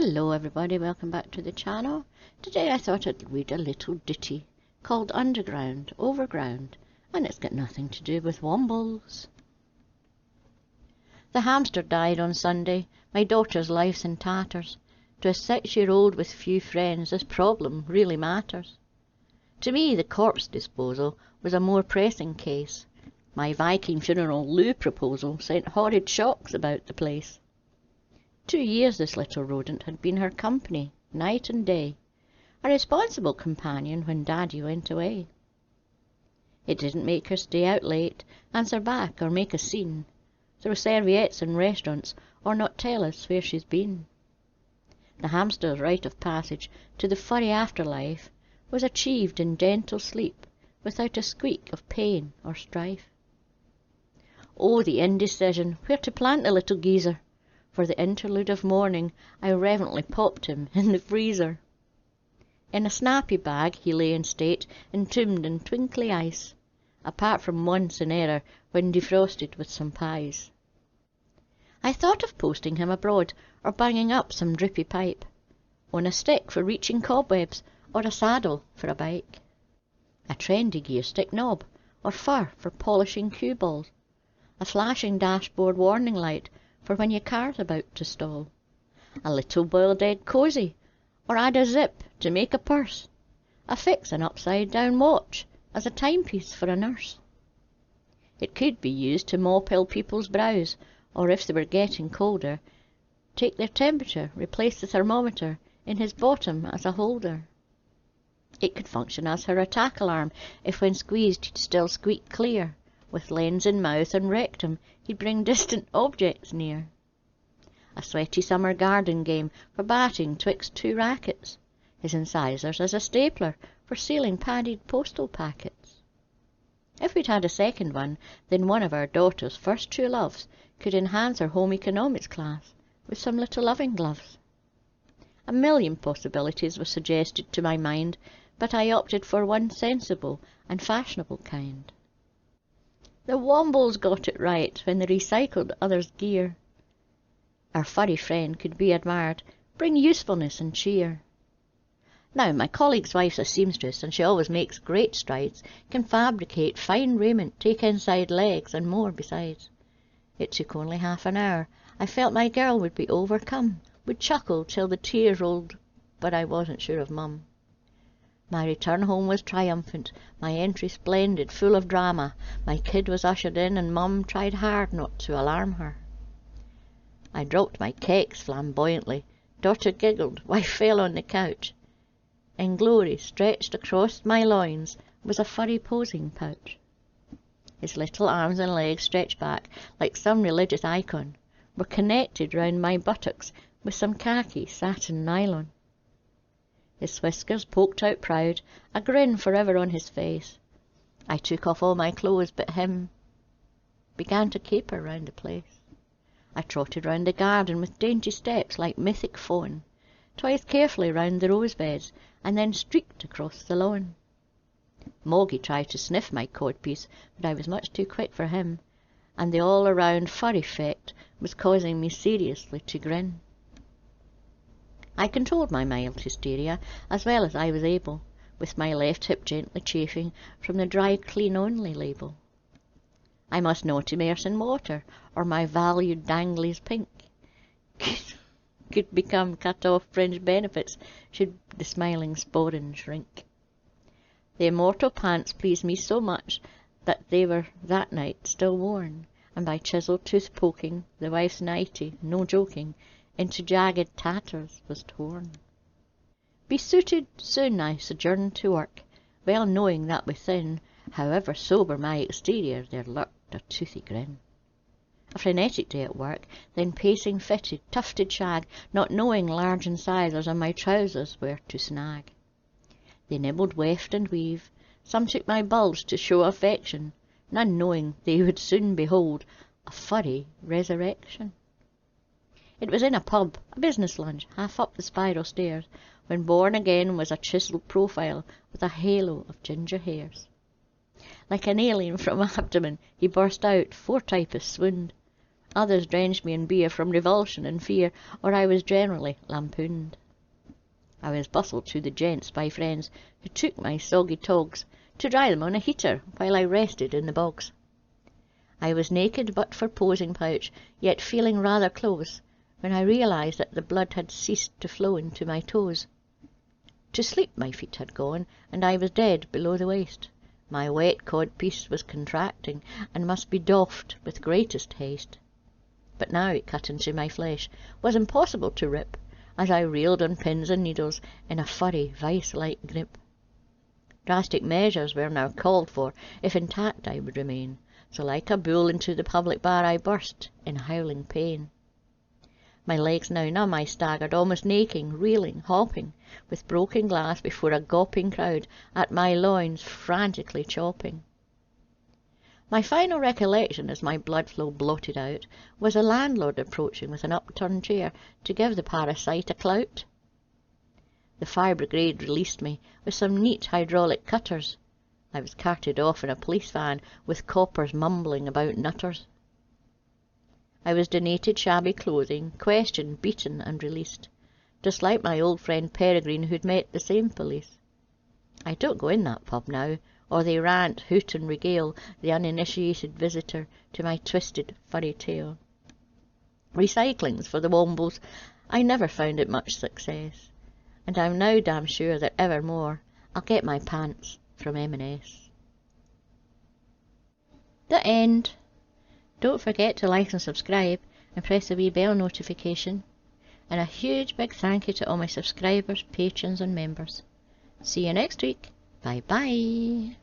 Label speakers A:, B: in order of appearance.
A: Hello everybody, welcome back to the channel. Today I thought I'd read a little ditty called Underground, Overground, and it's got nothing to do with wombles. The hamster died on Sunday, my daughter's life's in tatters. To a 6-year-old with few friends, this problem really matters. To me, the corpse disposal was a more pressing case. My Viking funeral loo proposal sent horrid shocks about the place. 2 years this little rodent had been her company, night and day, a responsible companion when Daddy went away. It didn't make her stay out late, answer back or make a scene, throw serviettes in restaurants or not tell us where she's been. The hamster's rite of passage to the furry afterlife was achieved in gentle sleep, without a squeak of pain or strife. Oh, the indecision where to plant the little geezer! For the interlude of mourning I reverently popped him in the freezer. In a snappy bag he lay in state, entombed in twinkly ice, apart from once in error when defrosted with some pies. I thought of posting him abroad, or banging up some drippy pipe, on a stick for reaching cobwebs, or a saddle for a bike, a trendy gear stick knob, or fur for polishing cue balls, a flashing dashboard warning light for when your car's about to stall, a little boiled egg cosy, or add a zip to make a purse, affix an upside-down watch as a timepiece for a nurse. It could be used to mop ill people's brows, or if they were getting colder, take their temperature, replace the thermometer in his bottom as a holder. It could function as her attack alarm, if when squeezed he'd still squeak clear. With lens in mouth and rectum, he'd bring distant objects near. A sweaty summer garden game for batting twixt 2 rackets. His incisors as a stapler for sealing padded postal packets. If we'd had a second one, then one of our daughter's first true loves could enhance her home economics class with some little loving gloves. A million possibilities were suggested to my mind, but I opted for one sensible and fashionable kind. The wombles got it right when they recycled others' gear. Our furry friend could be admired, bring usefulness and cheer. Now, my colleague's wife's a seamstress, and she always makes great strides, can fabricate fine raiment, take inside legs, and more besides. It took only half an hour. I felt my girl would be overcome, would chuckle till the tears rolled, but I wasn't sure of Mum. My return home was triumphant, my entry splendid, full of drama. My kid was ushered in, and Mum tried hard not to alarm her. I dropped my keks flamboyantly. Daughter giggled, wife fell on the couch. In glory, stretched across my loins, was a furry posing pouch. His little arms and legs, stretched back like some religious icon, were connected round my buttocks with some khaki satin nylon. His whiskers poked out proud, a grin forever on his face. I took off all my clothes but him, began to caper round the place. I trotted round the garden with dainty steps like mythic fawn, twice carefully round the rose beds, and then streaked across the lawn. Moggy tried to sniff my codpiece, but I was much too quick for him, and the all-around fur effect was causing me seriously to grin. I controlled my mild hysteria as well as I was able, with my left hip gently chafing from the dry clean only label. I must not immerse in water, or my valued danglies pink could become cut-off fringe benefits should the smiling sporran shrink. The immortal pants pleased me so much that they were that night still worn, and by chisel tooth poking the wife's nightie, no joking, into jagged tatters was torn. Besuited, soon I sojourned to work, well knowing that within, however sober my exterior, there lurked a toothy grin. A frenetic day at work, then pacing fitted, tufted shag, not knowing large incisors on my trousers where to snag. They nibbled weft and weave, some took my bulge to show affection, none knowing they would soon behold a furry resurrection. It was in a pub, a business lunch, half up the spiral stairs, when born again was a chiselled profile with a halo of ginger hairs. Like an alien from abdomen, he burst out, 4 typists swooned. Others drenched me in beer from revulsion and fear, or I was generally lampooned. I was bustled to the gents by friends who took my soggy togs to dry them on a heater while I rested in the bogs. I was naked but for posing pouch, yet feeling rather close, when I realised that the blood had ceased to flow into my toes. To sleep my feet had gone, and I was dead below the waist. My wet codpiece was contracting, and must be doffed with greatest haste. But now it cut into my flesh, was impossible to rip, as I reeled on pins and needles in a furry, vice-like grip. Drastic measures were now called for, if intact I would remain, so like a bull into the public bar I burst, in howling pain. My legs now numb, I staggered, almost naking, reeling, hopping, with broken glass before a gawping crowd, at my loins frantically chopping. My final recollection, as my blood flow blotted out, was a landlord approaching with an upturned chair to give the parasite a clout. The fire brigade released me, with some neat hydraulic cutters. I was carted off in a police van, with coppers mumbling about nutters. I was donated shabby clothing, questioned, beaten, and released, just like my old friend Peregrine, who'd met the same police. I don't go in that pub now, or they rant, hoot, and regale the uninitiated visitor to my twisted, furry tale. Recycling's for the wombos. I never found it much success, and I'm now damn sure that evermore I'll get my pants from M&S. The end. Don't forget to like and subscribe and press the wee bell notification. And a huge big thank you to all my subscribers, patrons and members. See you next week. Bye bye.